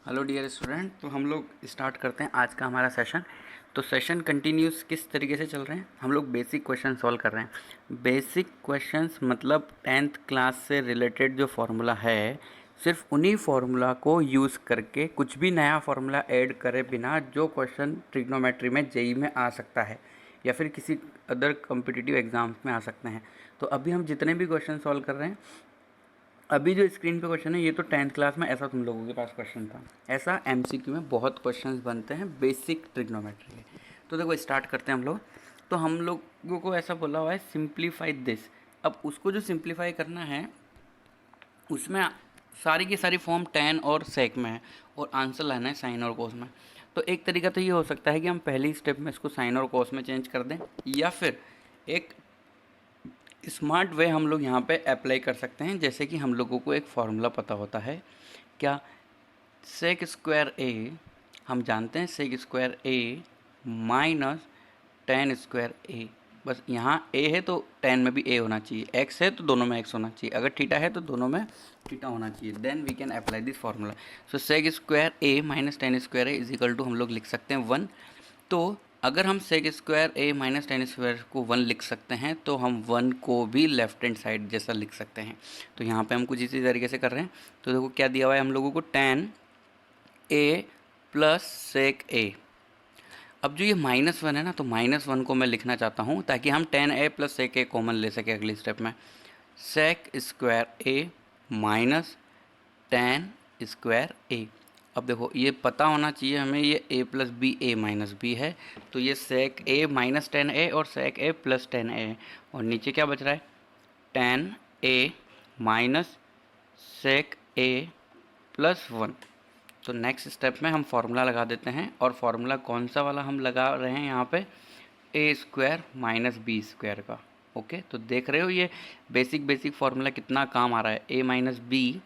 Hello dear student. तो हम लोग स्टार्ट करते हैं आज का हमारा सेशन। तो सेशन कंटिन्यूस किस तरीके से चल रहे हैं, हम लोग बेसिक क्वेश्चन सॉल्व कर रहे हैं। बेसिक क्वेश्चंस मतलब 10th क्लास से रिलेटेड जो फार्मूला है, सिर्फ उन्हीं फार्मूला को यूज़ करके कुछ भी नया फार्मूला ऐड करे बिना जो क्वेश्चन ट्रिग्नोमेट्री में जेई में आ सकता है या फिर किसी अदर कॉम्पिटिटिव एग्जाम्स में आ सकते हैं। तो अभी हम जितने भी क्वेश्चन सॉल्व कर रहे हैं, अभी जो स्क्रीन पे क्वेश्चन है ये तो 10th क्लास में ऐसा तुम लोगों के पास क्वेश्चन था। ऐसा एमसीक्यू में बहुत क्वेश्चंस बनते हैं बेसिक ट्रिग्नोमेट्री के। तो देखो स्टार्ट करते हैं हम लोग। तो हम लोगों को ऐसा बोला हुआ है सिंप्लीफाई दिस। अब उसको जो सिंप्लीफाई करना है उसमें सारी की सारी फॉर्म tan और sec में है और आंसर लाना है साइन और कोस में। तो एक तरीका तो ये हो सकता है कि हम पहली स्टेप में इसको साइन और कोस में चेंज कर दें, या फिर एक स्मार्ट वे हम लोग यहाँ पे अप्लाई कर सकते हैं। जैसे कि हम लोगों को एक फार्मूला पता होता है क्या, सेक स्क्वायर ए, हम जानते हैं सेक स्क्वायर ए माइनस टेन स्क्वायर ए। बस यहाँ ए है तो टेन में भी ए होना चाहिए, एक्स है तो दोनों में एक्स होना चाहिए, अगर थीटा है तो दोनों में थीटा होना चाहिए। Then we can apply this formula. So sec square A minus tan square A is equal to हम लोग लिख सकते हैं 1। तो अगर हम सेक स्क्वायर ए माइनस टेन स्क्वायर को 1 लिख सकते हैं तो हम 1 को भी लेफ्ट हैंड साइड जैसा लिख सकते हैं। तो यहाँ पे हम कुछ इसी तरीके से कर रहे हैं। तो देखो क्या दिया हुआ है हम लोगों को, टेन ए प्लस सेक ए। अब जो ये -1 है ना, तो -1 को मैं लिखना चाहता हूँ ताकि हम tan A plus sec A common ले सकें अगली स्टेप में। Sec square A minus tan square A. अब देखो ये पता होना चाहिए हमें, ये a plus B A minus B है, तो ये सेक ए माइनस टेन ए और सेक ए प्लस टेन ए। और नीचे क्या बच रहा है, टेन ए माइनस सेक ए प्लस 1। तो नेक्स्ट स्टेप में हम फार्मूला लगा देते हैं, और फार्मूला कौन सा वाला हम लगा रहे हैं यहाँ पे, ए स्क्वायर माइनस बी स्क्वायर का। ओके, तो देख रहे हो ये बेसिक फार्मूला कितना काम आ रहा है। ए माइनस बी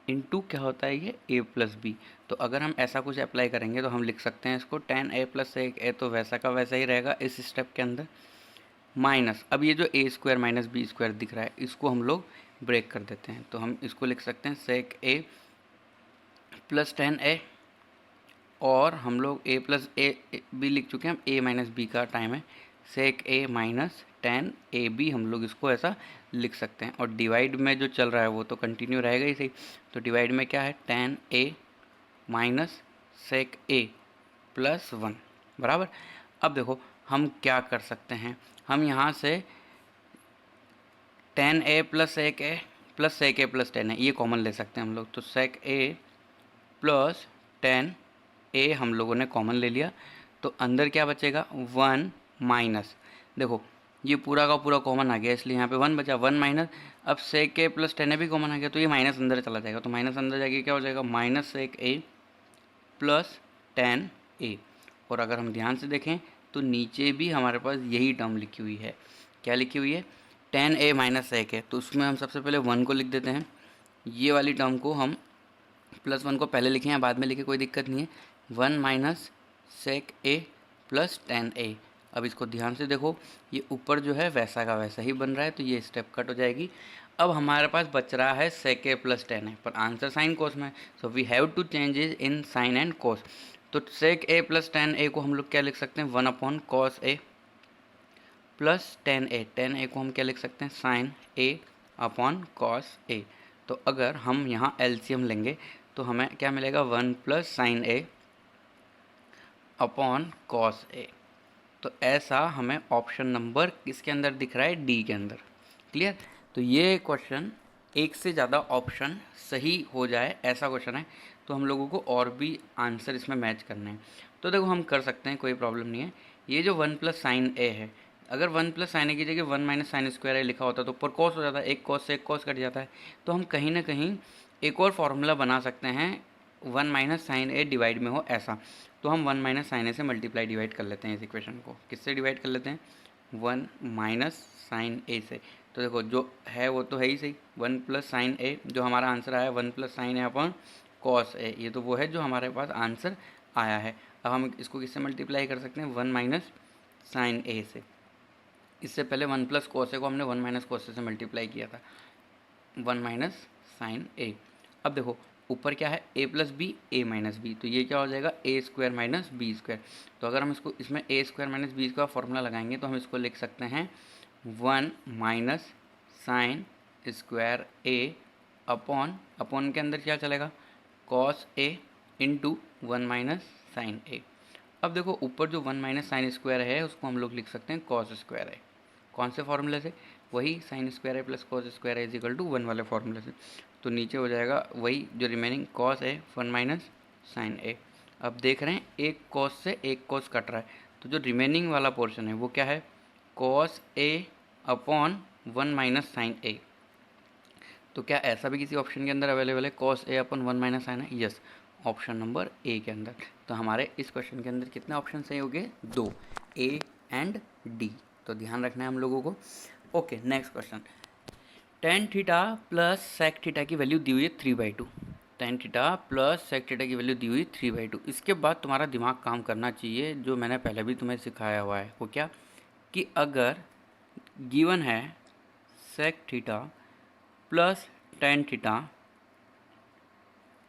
इंटू क्या होता है ये ए प्लस बी। तो अगर हम ऐसा कुछ अप्लाई करेंगे तो हम लिख सकते हैं इसको टेन ए प्लस एक ए, तो वैसा का वैसा ही रहेगा इस स्टेप के अंदर। माइनस अब ये जो ए स्क्वायर माइनस बी स्क्वायर दिख रहा है इसको हम लोग ब्रेक कर देते हैं, तो हम इसको लिख सकते हैं सेक ए प्लस टेन ए, और हम लोग ए प्लस ए बी लिख चुके हैं, हम ए माइनस बी का टाइम है, सेक ए माइनस टेन ए बी हम लोग इसको ऐसा लिख सकते हैं। और डिवाइड में जो चल रहा है वो तो कंटिन्यू रहेगा ही सही। तो डिवाइड में क्या है, टेन ए माइनस सेक ए प्लस 1 बराबर। अब देखो हम क्या कर सकते हैं, हम यहाँ से ten A plus sec A plus ten है ये कॉमन ले सकते हैं हम लोग। तो सेक ए प्लस टेन ए हम लोगों ने कॉमन ले लिया, तो अंदर क्या बचेगा 1 माइनस, देखो ये पूरा का पूरा कॉमन आ गया इसलिए यहाँ पे 1 बचा, 1 माइनस, अब सेक ए प्लस टेन ए भी कॉमन आ गया तो ये माइनस अंदर चला जाएगा, तो माइनस अंदर जाके क्या हो जाएगा माइनस सेक ए प्लस टेन ए। और अगर हम ध्यान से देखें तो नीचे भी हमारे पास यही टर्म लिखी हुई है, क्या लिखी हुई है, टेन ए माइनस सेक है, तो उसमें हम सबसे पहले 1 को लिख देते हैं। ये वाली टर्म को हम प्लस 1 को पहले लिखें या बाद में लिखें कोई दिक्कत नहीं है, 1 माइनस सेक ए प्लस टेन ए। अब इसको ध्यान से देखो, ये ऊपर जो है वैसा का वैसा ही बन रहा है, तो ये स्टेप कट हो जाएगी। अब हमारे पास बच रहा है सेक ए प्लस टेन ए, पर आंसर साइन कोस में, so we have two changes in sine and cos. तो सेक ए प्लस टेन ए को हम लोग क्या लिख सकते हैं, 1 upon cos A plus ten ए को हम क्या लिख सकते हैं, sign A upon cos A. तो अगर हम यहाँ एलसीएम लेंगे तो हमें क्या मिलेगा, 1 plus sign A upon cos A. तो ऐसा हमें ऑप्शन नंबर किसके अंदर दिख रहा है, डी के अंदर। क्लियर। तो ये क्वेश्चन एक से ज़्यादा ऑप्शन सही हो जाए ऐसा क्वेश्चन है, तो हम लोगों को और भी आंसर इसमें मैच करने हैं। तो देखो हम कर सकते हैं, कोई प्रॉब्लम नहीं है। ये जो 1 प्लस साइन ए है, अगर 1 प्लस साइन ए की जगह 1 माइनस साइन स्क्वायर ए लिखा होता तो ऊपर कॉस हो जाता है, एक कॉस से एक कॉस कट जाता है। तो हम कहीं ना कहीं एक और फार्मूला बना सकते हैं 1 माइनस साइन ए डिवाइड में हो ऐसा। तो हम 1 माइनस साइन ए से मल्टीप्लाई डिवाइड कर लेते हैं इस इक्वेशन को। किससे डिवाइड कर लेते हैं, 1 माइनस साइन ए से। तो देखो जो है वो तो है ही सही, 1 प्लस साइन ए, जो हमारा आंसर आया 1 plus sign A upon cos A, ये तो वो है जो हमारे पास आंसर आया है। अब हम इसको किससे मल्टीप्लाई कर सकते हैं, 1 माइनस साइन ए से। इससे पहले 1 प्लस कॉस ए को हमने 1 माइनस कॉस ए से मल्टीप्लाई किया था, 1 माइनस साइन ए। अब देखो ऊपर क्या है a plus b a minus b, तो ये क्या हो जाएगा a square minus b square. तो अगर हम इसको इसमें a square minus b square formula लगाएंगे तो हम इसको लिख सकते हैं 1 minus sine square a upon के अंदर क्या चलेगा cos a into 1 minus sine a। अब देखो ऊपर जो 1 माइनस साइन स्क्वायर है उसको हम लोग लिख सकते हैं कॉस स्क्वायर है। कौन से फॉर्मूले से? वही साइन स्क्वायर है प्लस कॉस स्क्वायर है इज इक्वल टू 1 वाले फॉर्मूले से। तो नीचे हो जाएगा वही जो रिमेनिंग कॉस है 1 माइनस साइन ए। अब देख रहे हैं एक कॉस से एक कॉस कट रहा है, तो जो रिमेनिंग वाला पोर्शन है वो क्या है cos A upon 1 minus sign ए। तो क्या ऐसा भी किसी ऑप्शन के अंदर अवेलेबल है cos A upon 1 minus sign है? यस, ऑप्शन नंबर ए के अंदर। तो हमारे इस क्वेश्चन के अंदर कितने ऑप्शन सही हो गए? 2, ए एंड डी। तो ध्यान रखना है हम लोगों को। Okay, next question. Tan theta plus sec theta की वैल्यू दी हुई है 3/2। Tan theta plus sec theta की वैल्यू दी हुई 3/2। इसके बाद तुम्हारा दिमाग काम करना चाहिए, जो मैंने पहले भी तुम्हें सिखाया हुआ है। वो क्या कि अगर गिवन है sec theta plus tan theta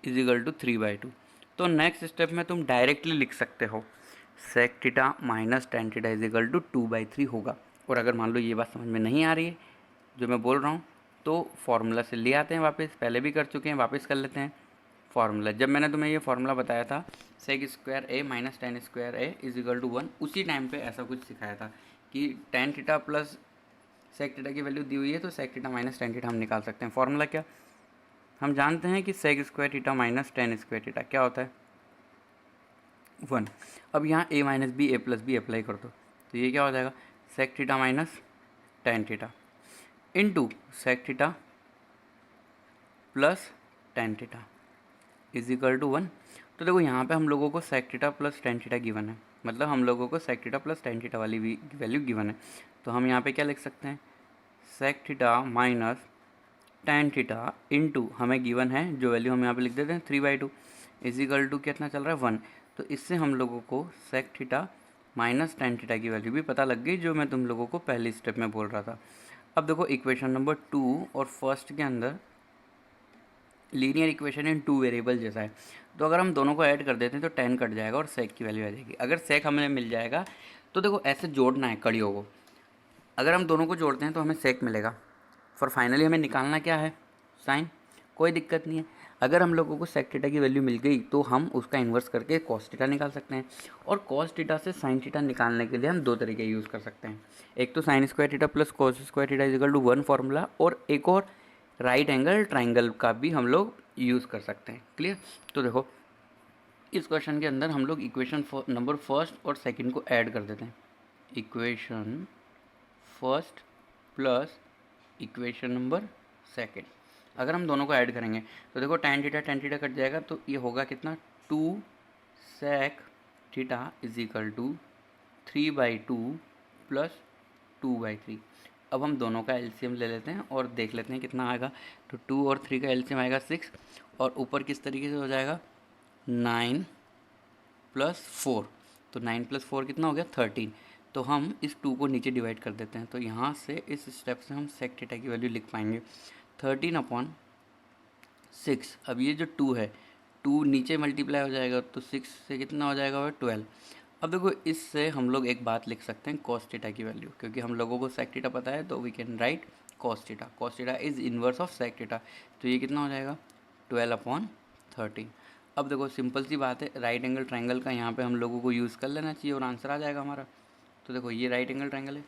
is equal to 3/2, तो नेक्स्ट स्टेप में तुम डायरेक्टली लिख सकते हो sec theta minus tan theta is equal to 2/3 होगा। और अगर मान लो ये बात समझ में नहीं आ रही है जो मैं बोल रहा हूँ, तो फार्मूला से ले आते हैं वापस, पहले भी कर चुके हैं, वापस कर लेते हैं फार्मूला। जब मैंने तुम्हें ये फार्मूला बताया था sec square A minus tan square A is equal to 1, उसी टाइम पे ऐसा कुछ सिखाया था कि tan theta plus sec theta की वैल्यू दी हुई है तो sec theta minus tan theta हम निकाल सकते हैं। फार्मूला क्या? हम जानते हैं कि sec square theta minus tan square theta क्या होता है 1। अब यहाँ a minus b a plus b apply कर दो, तो ये क्या हो जाएगा sec theta minus tan theta into sec theta plus tan theta is equal to 1। तो देखो यहाँ पे हम लोगों को sec theta plus tan theta given है, मतलब हम लोगों को sec theta plus tan theta वाली वैल्यू गिवन है। तो हम यहाँ पे क्या लिख सकते हैं sec theta minus tan theta into हमें गिवन है जो वैल्यू हम यहाँ पे लिख देते हैं 3/2 इज इक्वल टू कितना चल रहा है 1। तो इससे हम लोगों को sec theta minus tan theta की वैल्यू भी पता लग गई, जो मैं तुम लोगों को पहली स्टेप में बोल रहा था। अब देखो इक्वेशन नंबर 2 और फर्स्ट के अंदर लीनियर इक्वेशन इन 2 वेरिएबल जैसा है, तो अगर हम दोनों को ऐड कर देते हैं तो 10 कट जाएगा और सेक की वैल्यू आ जाएगी। अगर सेक हमें मिल जाएगा तो देखो ऐसे जोड़ना है कड़ियों को, अगर हम दोनों को जोड़ते हैं तो हमें सेक मिलेगा, फिर फाइनली हमें निकालना क्या है साइन। कोई दिक्कत नहीं है, अगर हम लोगों को सेक थीटा की वैल्यू मिल गई तो हम उसका इन्वर्स करके कॉस थीटा निकाल सकते हैं। और कॉस थीटा से साइन थीटा निकालने के लिए हम दो तरीके यूज़ कर सकते हैं, एक तो sine square theta plus cos square theta is equal to 1 formula, और एक और राइट एंगल ट्राइंगल का भी हम लोग यूज़ कर सकते हैं। क्लियर? तो देखो इस क्वेश्चन के अंदर हम लोग इक्वेशन नंबर फर्स्ट और सेकंड को ऐड कर देते हैं। Equation first plus equation number second, अगर हम दोनों को ऐड करेंगे तो देखो टेन थीटा कट जाएगा, तो ये होगा कितना 2 sec theta is equal to 3/2 plus 2/3। अब हम दोनों का एलसीएम ले लेते हैं और देख लेते हैं कितना आएगा। तो 2 और 3 का एलसीएम आएगा 6, और ऊपर किस तरीके से हो जाएगा 9 प्लस 4, तो 9 प्लस 4 कितना हो गया 13। तो हम इस 2 को नीचे डिवाइड कर देते हैं, तो यहाँ से इस स्टेप से हम सेक थीटा की वैल्यू लिख पाएंगे 13/6। अब ये जो 2 है 2 नीचे मल्टीप्लाई हो जाएगा तो 6 से कितना हो जाएगा वह 12। अब देखो इससे हम लोग एक बात लिख सकते हैं कॉस थीटा की वैल्यू, क्योंकि हम लोगों को सेक थीटा पता है तो we can write cos theta. Cos theta is inverse of sec theta, तो ये कितना हो जाएगा 12/13। अब देखो सिंपल सी बात है, राइट एंगल ट्रायंगल का यहाँ पे हम लोगों को यूज़ कर लेना चाहिए और आंसर आ जाएगा हमारा। तो देखो ये राइट एंगल ट्रायंगल है,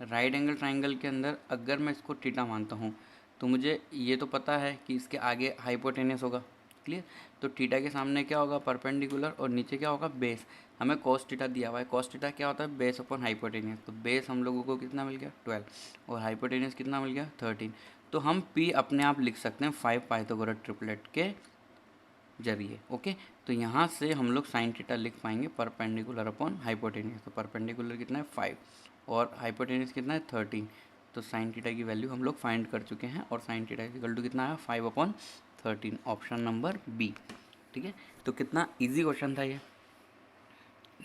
राइट एंगल ट्रायंगल के अंदर अगर मैं इसको थीटा मानता हूँ तो मुझे ये तो पता है कि इसके आगे हाइपोटेनियस होगा। क्लियर? तो थीटा के सामने क्या होगा परपेंडिकुलर, और नीचे क्या होगा बेस। हमें कॉस थीटा दिया हुआ है, कॉस थीटा क्या होता है बेस अपॉन हाइपोटेनियस, तो बेस हम लोगों को कितना मिल गया 12 और हाइपोटेनियस कितना मिल गया 13। तो हम P अपने आप लिख सकते हैं 5 पाइथागोरस ट्रिपलेट के जरिए। ओके, तो यहाँ से हम लोग साइन थीटा लिख पाएंगे परपेंडिकुलर अपॉन हाइपोटेनियस। तो परपेंडिकुलर कितना है 5 और हाइपोटेनियस कितना है 13। तो साइन थीटा की वैल्यू हम लोग फाइंड कर चुके हैं, और साइन थीटा इक्वल टू कितना आया 5/13, ऑप्शन नंबर बी। ठीक है, तो कितना इजी क्वेश्चन था ये।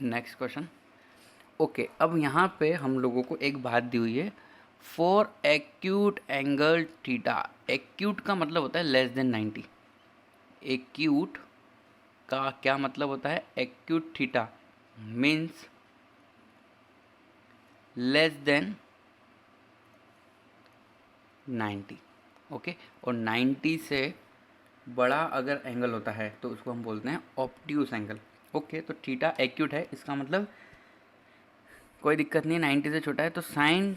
Next question. ओके, अब यहाँ पे हम लोगों को एक बात दी हुई है for acute angle theta. Acute का मतलब होता है लेस देन 90, एक्यूट का क्या मतलब होता है? Acute theta means less than 90, okay. और 90 से बड़ा अगर एंगल होता है तो उसको हम बोलते हैं ऑब्ट्यूस एंगल, ओके। तो थीटा एक्यूट है, इसका मतलब कोई दिक्कत नहीं है, 90 से छोटा है। तो साइन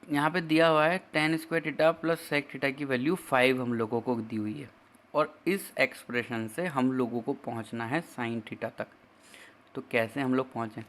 यहाँ पे दिया हुआ है tan square theta plus sec theta की वैल्यू 5 हम लोगों को दी हुई है, और इस एक्सप्रेशन से हम लोगों को पहुँचना है साइन थीटा तक। तो कैसे हम लोग पहुँचें?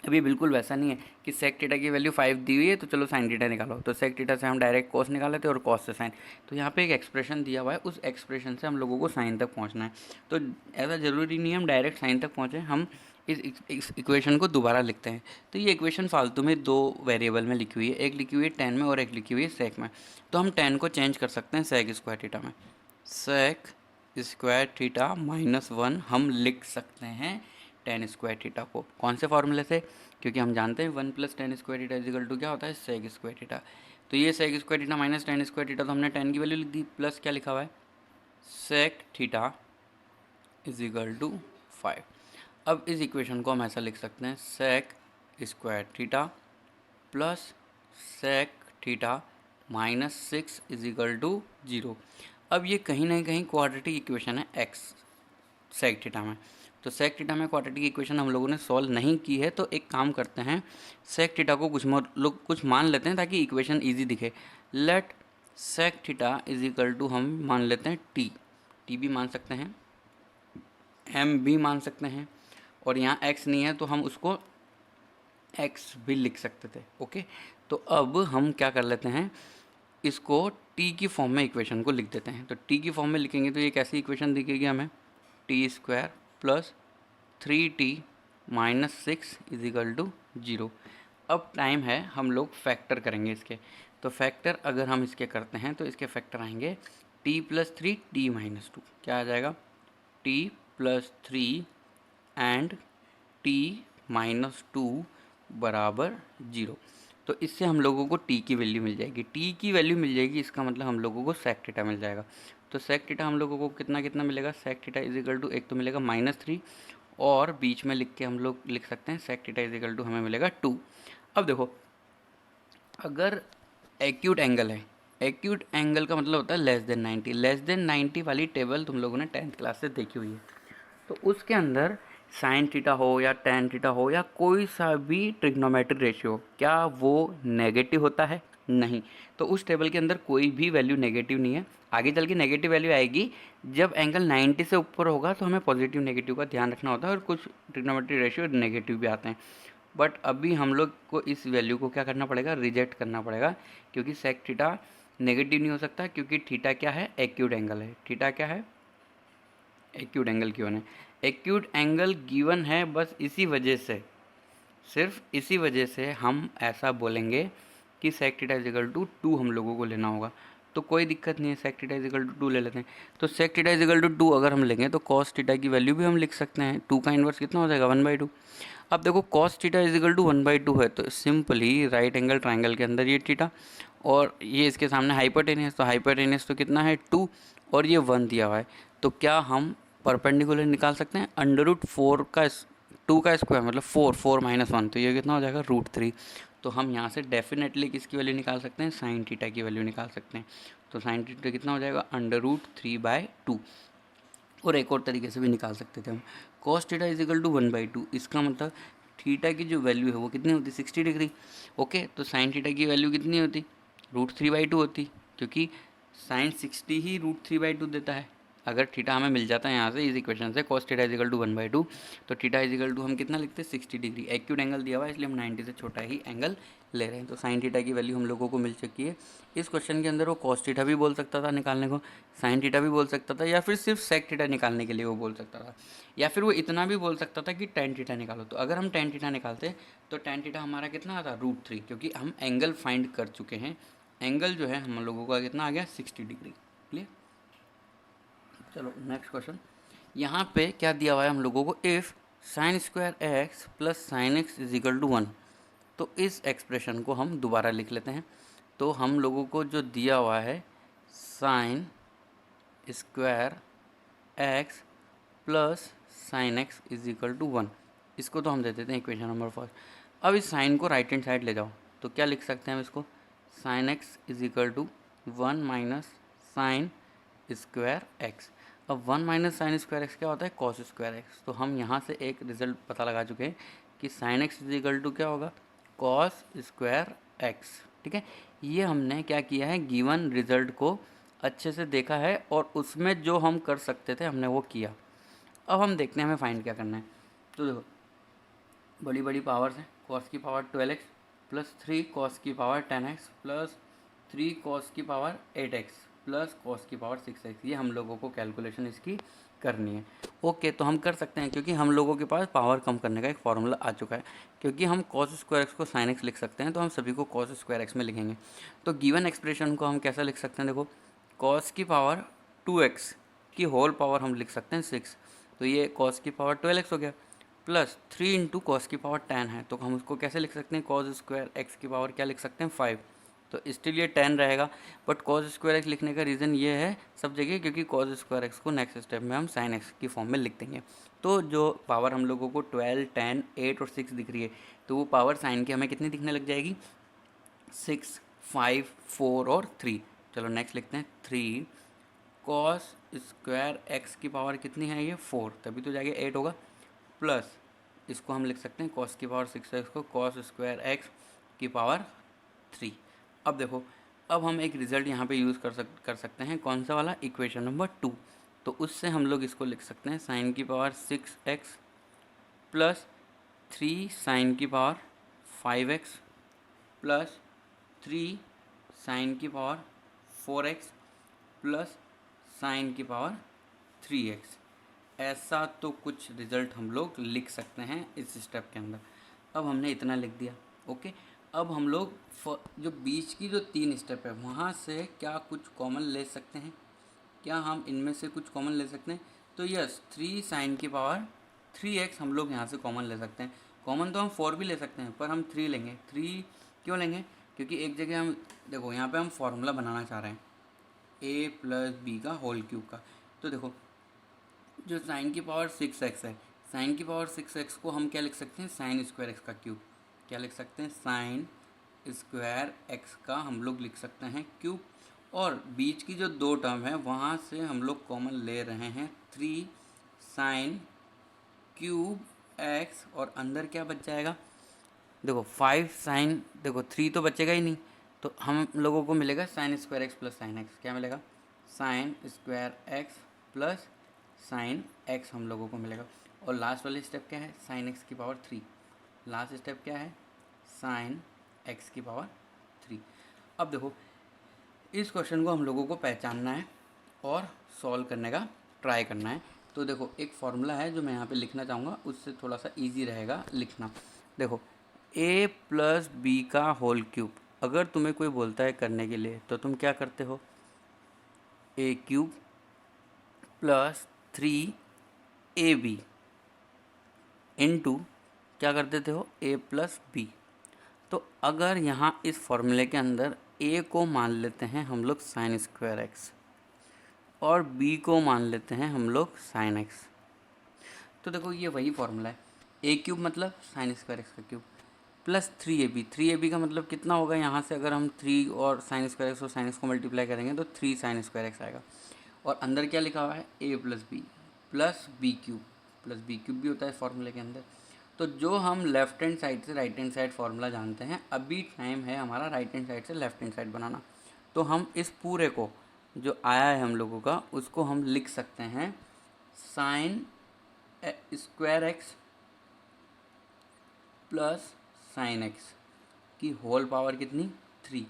अभी बिल्कुल वैसा नहीं है कि सेक थीटा की वैल्यू 5 दी हुई है तो चलो साइन थीटा निकालो, तो सेक थीटा से हम डायरेक्ट कॉस निकाल लेते हैं और कॉस से साइन। तो यहाँ पे एक एक्सप्रेशन दिया हुआ है, उस एक्सप्रेशन से हम लोगों को साइन तक पहुँचना है। तो ऐसा ज़रूरी नहीं है हम डायरेक्ट साइन तक पहुँचें, हम इस इक्वेशन को दोबारा लिखते हैं। तो ये इक्वेशन फालतू में दो वेरिएबल में लिखी हुई है, एक लिखी हुई है टेन में और एक लिखी हुई है सेक में। तो हम टेन को चेंज कर सकते हैं सेक स्क्वायर थीटा में। सेक स्क्वायर थीटा -1 हम लिख सकते हैं टेन स्क्वायर थीटा को। कौन से फॉर्मूले से? क्योंकि हम जानते हैं 1 + tan square theta equal to क्या होता है? Sec square theta. तो ये sec square theta minus tan square theta, तो हमने टेन की वैल्यू लिख दी, प्लस क्या लिखा हुआ है? Sec theta equal to 5। अब इस इक्वेशन को हम ऐसा लिख सकते हैं, sec square theta plus sec theta -6 equal to 0। अब ये कहीं ना कहीं क्वाड्रेटिक इक्वेशन है एक्स सेक थीटा में। तो सेक थीटा में क्वाड्रेटिक इक्वेशन हम लोगों ने सॉल्व नहीं की है, तो एक काम करते हैं, सेक थीटा को कुछ मान लेते हैं ताकि इक्वेशन इजी दिखे। Let sec theta equal to हम मान लेते हैं टी भी मान सकते हैं, एम भी मान सकते हैं, और यहाँ एक्स नहीं है तो हम उसको एक्स भी लिख सकते थे, ओके। तो अब हम क्या कर लेते हैं, इसको टी की फॉर्म में इक्वेशन को लिख देते हैं। तो टी की फॉर्म में लिखेंगे तो ये कैसी इक्वेशन दिखेगी हमें? T square plus 3t -6 equal to 0। अब टाइम है, हम लोग फैक्टर करेंगे इसके। तो फैक्टर अगर हम इसके करते हैं तो इसके फैक्टर आएंगे t + 3 t -2। क्या आ जाएगा? t + 3 एंड t -2 बराबर 0। तो इससे हम लोगों को t की वैल्यू मिल जाएगी, t की वैल्यू मिल जाएगी, इसका मतलब हम लोगों को सेक थीटा मिल जाएगा। तो सेक थीटा हम लोगों को कितना कितना मिलेगा? सेक थीटा इजिकल टू एक तो मिलेगा -3, और बीच में लिख के हम लोग लिख सकते हैं सेक थीटा इजिकल टू हमें मिलेगा 2। अब देखो, अगर एक्यूट एंगल है, एक्यूट एंगल का मतलब होता है लेस देन 90। लेस देन 90 वाली टेबल तुम लोगों ने 10th क्लास से देखी हुई है। तो उसके अंदर साइन थीटा हो या टेन थीटा हो या कोई सा भी ट्रिग्नोमेट्रिक रेशियो, क्या वो नेगेटिव होता है? नहीं। तो उस टेबल के अंदर कोई भी वैल्यू नेगेटिव नहीं है। आगे चल के नेगेटिव वैल्यू आएगी जब एंगल 90 से ऊपर होगा, तो हमें पॉजिटिव नेगेटिव का ध्यान रखना होता है, और कुछ ट्रिग्नोमेट्रिक रेशियो नेगेटिव भी आते हैं। बट अभी हम लोग को इस वैल्यू को क्या करना पड़ेगा? रिजेक्ट करना पड़ेगा, क्योंकि सेक थीटा नेगेटिव नहीं हो सकता, क्योंकि थीटा क्या है? एक्यूट एंगल है। थीटा क्या है? एक्यूट एंगल गिवन है। एक्यूट एंगल गिवन है, बस इसी वजह से, सिर्फ इसी वजह से हम ऐसा बोलेंगे कि सेक थीटा इजिकल टू 2 हम लोगों को लेना होगा। तो कोई दिक्कत नहीं है, सेक थीटा इजिकल टू 2 ले लेते हैं। तो सेक थीटा इजिकल टू 2 अगर हम लेंगे तो कॉस थीटा की वैल्यू भी हम लिख सकते हैं। 2 का इन्वर्स कितना हो जाएगा? 1/2। अब देखो, कॉस थीटा इजिकल टू 1/2 है, तो सिंपली राइट एंगल ट्राइंगल के अंदर ये थीटा, और ये इसके सामने हाइपोटेनियस, तो हाइपोटेनियस तो कितना है? 2, और ये 1 दिया हुआ है। तो क्या हम परपेंडिकुलर निकाल सकते हैं? √4 का 2 का स्क्वायर मतलब 4 -1, तो ये कितना हो जाएगा? √3। तो हम यहाँ से डेफिनेटली किसकी वैल्यू निकाल सकते हैं? साइन थीटा की वैल्यू निकाल सकते हैं। तो साइन थीटा कितना हो जाएगा? √3/2। और एक और तरीके से भी निकाल सकते थे हम, कॉस थीटा इजिकल टू 1/2। इसका मतलब थीटा की जो वैल्यू है वो कितनी होती? 60 डिग्री, ओके। तो साइन थीटा की वैल्यू कितनी होती? √3/2 होती, क्योंकि साइन 60 ही √3/2 देता है। अगर थीटा हमें मिल जाता है यहाँ से इस इक्वेशन से, कॉस थीटा इजिकल टू 1/2, तो थीटा इजिकल टू हम कितना लिखते हैं? 60 डिग्री। एक्यूट एंगल दिया हुआ है, इसलिए हम 90 से छोटा ही एंगल ले रहे हैं। तो साइन थीटा की वैल्यू हम लोगों को मिल चुकी है। इस क्वेश्चन के अंदर वो कॉस थीटा भी बोल सकता था निकालने को, साइन थीटा भी बोल सकता था, या फिर सिर्फ सेक थीटा निकालने के लिए वो बोल सकता था, या फिर वो इतना भी बोल सकता था कि टेन थीटा निकालो। तो अगर हम टेन थीटा निकालते तो टेन थीटा हमारा कितना आता? √3, क्योंकि हम एंगल फाइंड कर चुके हैं। एंगल जो है हम लोगों का कितना आ गया? 60 डिग्री। क्लियर? चलो नेक्स्ट क्वेश्चन। यहाँ पे क्या दिया हुआ है हम लोगों को? If sine square x plus sine x equal to 1। तो इस एक्सप्रेशन को हम दोबारा लिख लेते हैं। तो हम लोगों को जो दिया हुआ है, sine square x plus sine x is equal to 1। इसको तो हम दे देते हैं इक्वेशन नंबर फर्स्ट। अब इस साइन को राइट हैंड साइड ले जाओ तो क्या लिख सकते हैं हम इसको, sine x is equal to 1 minus sine square x. अब 1 माइनस साइन स्क्वायर एक्स क्या होता है, कॉस स्क्वायर एक्स। तो हम यहाँ से एक रिजल्ट पता लगा चुके हैं कि sine x is equal to क्या होगा, कॉस स्क्वायर एक्स। ठीक है, ये हमने क्या किया है, गिवन रिजल्ट को अच्छे से देखा है और उसमें जो हम कर सकते थे हमने वो किया। अब हम देखते हैं हमें फाइंड क्या करना है। तो देखो बड़ी बड़ी पावर्स हैं, कॉस की पावर 12x प्लस 3 कॉस की पावर 10x प्लस 3 कॉस की पावर 8x प्लस कॉस की पावर 6x। ये हम लोगों को कैलकुलेशन इसकी करनी है। ओके, तो हम कर सकते हैं क्योंकि हम लोगों के पास पावर कम करने का एक फॉर्मूला आ चुका है। क्योंकि हम कॉस स्क्वायर एक्स को साइन एक्स लिख सकते हैं तो हम सभी को कॉस स्क्वायर एक्स में लिखेंगे। तो गिवन एक्सप्रेशन को हम कैसा लिख सकते हैं, देखो कॉस की पावर 2x की होल पावर हम लिख सकते हैं 6। तो ये कॉस की पावर 12x हो गया प्लस 3 इंटू कॉस की पावर 10 है तो हम उसको कैसे लिख सकते हैं, कॉस स्क्वायर एक्स की पावर क्या लिख सकते हैं 5। तो स्टिल ये 10 रहेगा, बट कॉस स्क्वायर एक्स लिखने का रीज़न ये है सब जगह क्योंकि कॉस स्क्वायर एक्स को नेक्स्ट स्टेप में हम साइन एक्स की फॉर्म में लिख देंगे। तो जो पावर हम लोगों को 12, 10, 8 और 6 दिख रही है तो वो पावर साइन की हमें कितनी दिखने लग जाएगी, 6, 5, 4 और 3। चलो नेक्स्ट लिखते हैं 3 कॉस स्क्वायर एक्स की पावर कितनी है, ये 4, तभी तो जाके 8 होगा प्लस इसको हम लिख सकते हैं कॉस की पावर 6x को कॉस स्क्वायर एक्स की पावर 3। अब देखो, अब हम एक रिज़ल्ट यहाँ पे यूज़ कर सकते हैं, कौन सा वाला, इक्वेशन नंबर 2। तो उससे हम लोग इसको लिख सकते हैं साइन की पावर 6x प्लस 3 साइन की पावर 5x प्लस 3 साइन की पावर 4x प्लस साइन की पावर 3x। ऐसा तो कुछ रिज़ल्ट हम लोग लिख सकते हैं इस स्टेप के अंदर। अब हमने इतना लिख दिया। ओके, अब हम लोग जो बीच की जो 3 स्टेप है वहाँ से क्या कुछ कॉमन ले सकते हैं, क्या हम इनमें से कुछ कॉमन ले सकते हैं, तो यस 3 साइन की पावर 3x हम लोग यहाँ से कॉमन ले सकते हैं। कॉमन तो हम 4 भी ले सकते हैं पर हम 3 लेंगे। 3 क्यों लेंगे, क्योंकि एक जगह हम देखो यहाँ पे हम फॉर्मूला बनाना चाह रहे हैं a प्लस बी का होल क्यूब का। तो देखो जो साइन की पावर 6x है, साइन की पावर 6x को हम क्या लिख सकते हैं, साइन स्क्वायर एक्स का क्यूब। क्या लिख सकते हैं, साइन स्क्वायर एक्स का हम लोग लिख सकते हैं क्यूब। और बीच की जो 2 टर्म है वहाँ से हम लोग कॉमन ले रहे हैं 3 साइन क्यूब एक्स और अंदर क्या बच जाएगा, देखो 5 साइन, देखो 3 तो बचेगा ही नहीं तो हम लोगों को मिलेगा sign square x plus sine x. क्या मिलेगा, sign square x plus sine x हम लोगों को मिलेगा। और लास्ट वाली स्टेप क्या है, साइन एक्स की पावर 3। लास्ट स्टेप क्या है, साइन एक्स की पावर 3। अब देखो इस क्वेश्चन को हम लोगों को पहचानना है और सॉल्व करने का ट्राई करना है। तो देखो एक फॉर्मूला है जो मैं यहाँ पे लिखना चाहूँगा, उससे थोड़ा सा इजी रहेगा लिखना। देखो a प्लस बी का होल क्यूब अगर तुम्हें कोई बोलता है करने के लिए तो तुम क्या करते हो, a cube plus 3ab into क्या कर देते हो, a प्लस बी। तो अगर यहाँ इस फॉर्मूले के अंदर a को मान लेते हैं हम लोग साइन स्क्वायर एक्स और b को मान लेते हैं हम लोग साइन एक्स, तो देखो ये वही फॉर्मूला है, a क्यूब मतलब साइन स्क्वायर एक्स का क्यूब प्लस 3ab का मतलब कितना होगा, यहाँ से अगर हम 3 और साइन स्क्वायर एक्स और साइन एक्स को मल्टीप्लाई करेंगे तो 3 साइन स्क्वायर एक्स आएगा। और अंदर क्या लिखा हुआ है, a प्लस बी क्यूब भी होता है फॉर्मूले के अंदर। तो जो हम लेफ्ट हैंड साइड से राइट हैंड साइड फार्मूला जानते हैं, अभी टाइम है हमारा राइट हैंड साइड से लेफ्ट हैंड साइड बनाना। तो हम इस पूरे को जो आया है हम लोगों का उसको हम लिख सकते हैं sign square x plus sine x की होल पावर कितनी, 3।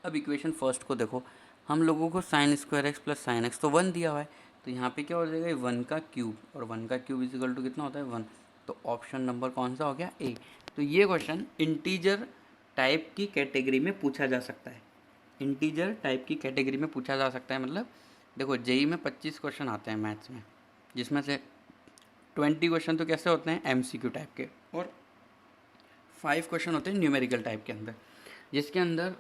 अब इक्वेशन फर्स्ट को देखो, हम लोगों को sign square x plus sine x तो 1 दिया हुआ है, तो यहाँ पे क्या हो जाएगा 1 का क्यूब, और 1 का क्यूब इज इक्वल टू कितना होता है 1। तो ऑप्शन नंबर कौन सा हो गया, ए। तो ये क्वेश्चन इंटीजर टाइप की कैटेगरी में पूछा जा सकता है, इंटीजर टाइप की कैटेगरी में पूछा जा सकता है। मतलब देखो जेई में 25 क्वेश्चन आते हैं मैथ्स में, जिसमें से 20 क्वेश्चन तो कैसे होते हैं एमसीक्यू टाइप के, और 5 क्वेश्चन होते हैं न्यूमेरिकल टाइप के अंदर, जिसके अंदर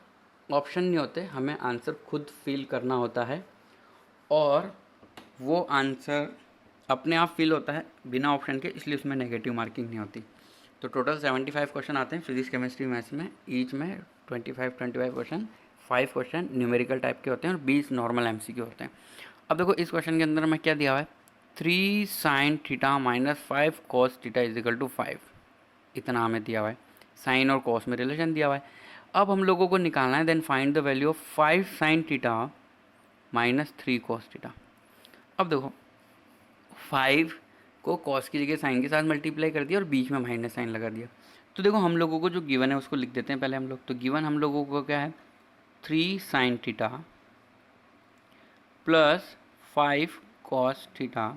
ऑप्शन नहीं होते, हमें आंसर खुद फिल करना होता है और वो आंसर अपने आप फिल होता है बिना ऑप्शन के, इसलिए उसमें नेगेटिव मार्किंग नहीं होती। तो टोटल 75 क्वेश्चन आते हैं फिजिक्स केमिस्ट्री मैथ्स में, ईच में 25 क्वेश्चन, 5 क्वेश्चन न्यूमेरिकल टाइप के होते हैं और 20 नॉर्मल एमसीक्यू होते हैं। अब देखो इस क्वेश्चन के अंदर में क्या दिया हुआ है, 3 sin theta minus 5 cos theta is equal to 5, इतना हमें दिया हुआ है। साइन और कॉस में रिलेशन दिया हुआ है। अब हम लोगों को निकालना है, then find the value of 5 sin theta minus 3 cos theta. अब देखो 5 को कॉस की जगह साइन के साथ मल्टीप्लाई कर दिया और बीच में माइनस साइन लगा दिया। तो देखो हम लोगों को जो गिवन है उसको लिख देते हैं पहले हम लोग। तो गिवन हम लोगों को क्या है, 3 sin theta plus 5 cos theta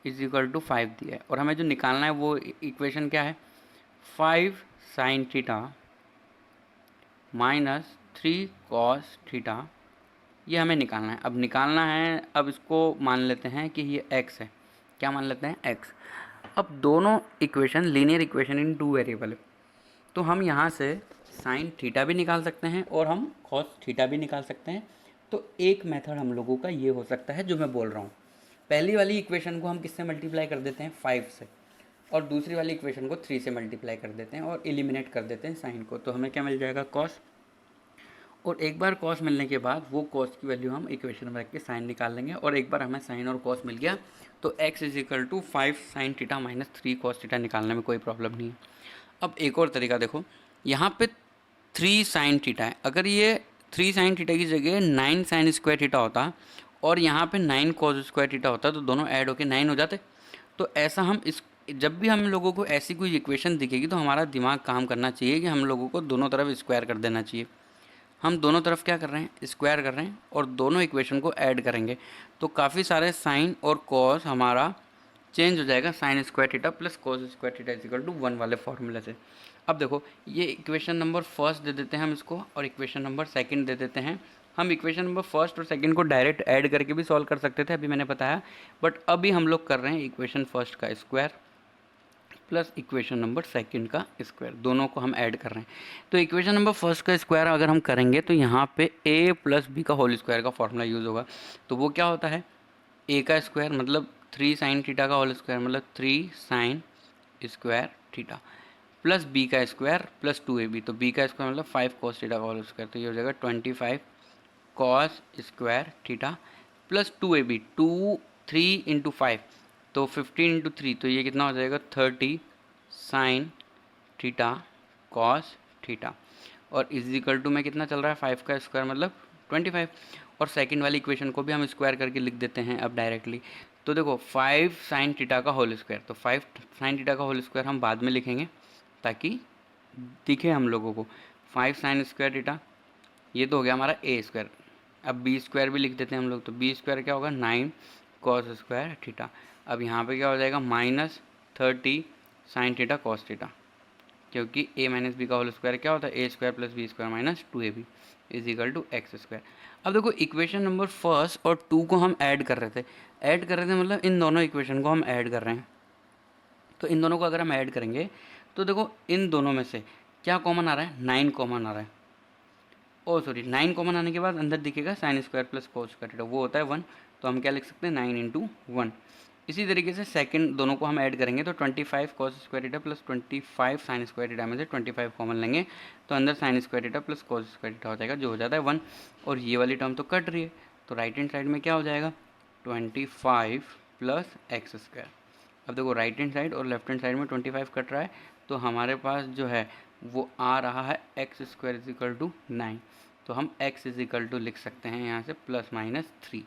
is equal to 5 दिया है। और हमें जो निकालना है वो इक्वेशन क्या है, 5 sin theta minus 3 cos theta, ये हमें निकालना है। अब निकालना है, अब इसको मान लेते हैं कि ये x है। क्या मान लेते हैं, x। अब दोनों equation linear equation in 2 variable है, तो हम यहाँ से साइन थीटा भी निकाल सकते हैं और हम कॉस थीटा भी निकाल सकते हैं। तो एक मेथड हम लोगों का ये हो सकता है जो मैं बोल रहा हूँ। पहली वाली इक्वेशन को हम किससे मल्टीप्लाई कर देते हैं, 5 से, और दूसरी वाली इक्वेशन को 3 से मल्टीप्लाई कर देते हैं और एलिमिनेट कर देते हैं साइन को। तो हमें क्या मिल जाएगा, कॉस। और एक बार कॉस मिलने के बाद वो कॉस की वैल्यू हम इक्वेशन में रख के साइन निकाल लेंगे। और एक बार हमें साइन और कॉस मिल गया तो x is equal to 5 sin theta minus 3 cos theta निकालने में कोई प्रॉब्लम नहीं है। अब एक और तरीका देखो, यहाँ पे 3 sin थीटा है, अगर ये 3 sin थीटा की जगह 9 sin स्क्वायर थीटा होता और यहाँ पे 9 cos स्क्वायर थीटा होता तो दोनों ऐड होके 9 हो जाते। तो ऐसा हम इस, जब भी हम लोगों को ऐसी कोई इक्वेशन दिखेगी तो हमारा दिमाग काम करना चाहिए कि हम लोगों को दोनों तरफ स्क्वायर कर देना चाहिए। हम दोनों तरफ क्या कर रहे हैं, स्क्वायर कर रहे हैं और दोनों इक्वेशन को ऐड करेंगे तो काफ़ी सारे साइन और कॉस हमारा चेंज हो जाएगा, sine square theta plus cos square theta is equal to 1 वाले फॉर्मूले से। अब देखो ये इक्वेशन नंबर फर्स्ट दे देते हैं हम इसको और इक्वेशन नंबर सेकंड दे देते हैं। हम इक्वेशन नंबर फर्स्ट और सेकंड को डायरेक्ट ऐड करके भी सॉल्व कर सकते थे, अभी मैंने बताया, बट अभी हम लोग कर रहे हैं इक्वेशन फर्स्ट का square plus equation number second का स्क्वायर, दोनों को हम ऐड कर रहे हैं। तो इक्वेशन नंबर फर्स्ट का स्क्वायर अगर हम करेंगे तो यहाँ पे a प्लस बी का होल स्क्वायर का फॉर्मूला यूज़ होगा। तो वो क्या होता है, a का स्क्वायर मतलब 3 sin थीटा का होल स्क्वायर मतलब 3 sin square theta plus b का स्क्वायर प्लस 2ab, तो b का स्क्वायर मतलब 5 cos थीटा का होल स्क्वायर, तो ये हो जाएगा 25 cos square theta plus 2ab, 3 into 5 तो 15 इंटू 3, तो ये कितना हो जाएगा 30 साइन थीटा कॉस थीटा, और इज इक्वल टू में कितना चल रहा है 5 का स्क्वायर मतलब 25। और सेकंड वाली इक्वेशन को भी हम स्क्वायर करके लिख देते हैं अब डायरेक्टली। तो देखो 5 साइन थीटा का होल स्क्वायर, तो 5 साइन थीटा का होल स्क्वायर हम बाद में लिखेंगे ताकि दिखे हम लोगों को। 5 साइन स्क्वायर थीटा, ये तो हो गया हमारा ए स्क्वायर। अब बी स्क्वायर भी लिख देते हैं हम लोग, तो बी स्क्वायर क्या होगा 9 कॉस स्क्वायर थीटा। अब यहाँ पे क्या हो जाएगा minus 30 sine theta cos theta, क्योंकि a माइनस बी का होल स्क्वायर क्या होता है A square plus B square minus 2ab is equal to X square. अब देखो इक्वेशन नंबर फर्स्ट और 2 को हम ऐड कर रहे थे मतलब इन दोनों इक्वेशन को हम ऐड कर रहे हैं। तो इन दोनों को अगर हम ऐड करेंगे तो देखो इन दोनों में से क्या कॉमन आ रहा है, 9 कॉमन आ रहा है। ओ सॉरी 9 कॉमन आने के बाद अंदर दिखेगा sine square plus cos square theta, वो होता है 1, तो हम क्या लिख सकते हैं 9 इंटू 1। इसी तरीके से सेकंड दोनों को हम ऐड करेंगे तो 25 cos square theta plus 25 sign square theta में से 25 कॉमन लेंगे तो अंदर sign square theta plus cos square theta हो जाएगा जो हो जाता है 1, और ये वाली टर्म तो कट रही है तो राइट हैंड साइड में क्या हो जाएगा 25 प्लस एक्स स्क्वायर। अब देखो राइट हैंड साइड और लेफ्ट हैंड साइड में 25 कट रहा है तो हमारे पास जो है वो आ रहा है x square is equal to 9, तो हम x इज इक्वल टू लिख सकते हैं यहाँ से +-3।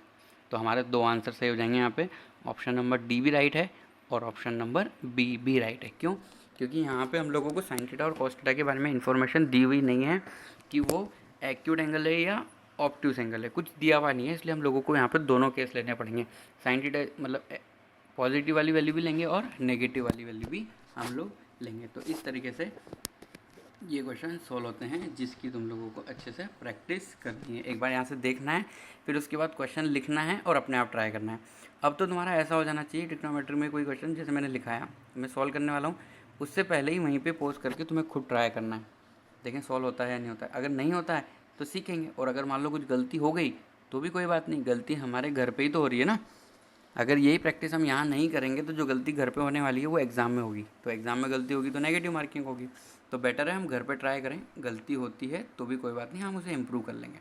तो हमारे दो आंसर सही हो जाएंगे यहाँ पे, ऑप्शन नंबर डी भी राइट है और ऑप्शन नंबर बी भी राइट है। क्यों, क्योंकि यहाँ पे हम लोगों को साइन थीटा और कॉस थीटा के बारे में इन्फॉर्मेशन दी हुई नहीं है कि वो एक्यूट एंगल है या ऑब्ट्यूस एंगल है, कुछ दिया हुआ नहीं है, इसलिए हम लोगों को यहाँ पे दोनों केस लेने पड़ेंगे। साइन थीटा मतलब पॉजिटिव वाली वैल्यू भी लेंगे और नेगेटिव वाली वैल्यू भी हम लोग लेंगे। तो इस तरीके से ये क्वेश्चन सोल्व होते हैं जिसकी तुम लोगों को अच्छे से प्रैक्टिस करनी है। एक बार यहाँ से देखना है, फिर उसके बाद क्वेश्चन लिखना है और अपने आप ट्राई करना है। अब तो तुम्हारा ऐसा हो जाना चाहिए ट्रिग्नोमेट्री में कोई क्वेश्चन जैसे मैंने लिखाया मैं सॉल्व करने वाला हूँ, उससे पहले ही वहीं पे पॉज करके तुम्हें खुद ट्राई करना है, देखें सॉल्व होता है या नहीं होता है। अगर नहीं होता है तो सीखेंगे, और अगर मान लो कुछ गलती हो गई तो भी कोई बात नहीं, गलती हमारे घर पर ही तो हो रही है ना, अगर यही प्रैक्टिस हम यहाँ नहीं करेंगे तो जो गलती घर पे होने वाली है वो एग्ज़ाम में होगी, तो एग्ज़ाम में गलती होगी तो नेगेटिव मार्किंग होगी। तो बेटर है हम घर पे ट्राई करें, गलती होती है तो भी कोई बात नहीं, हम उसे इम्प्रूव कर लेंगे।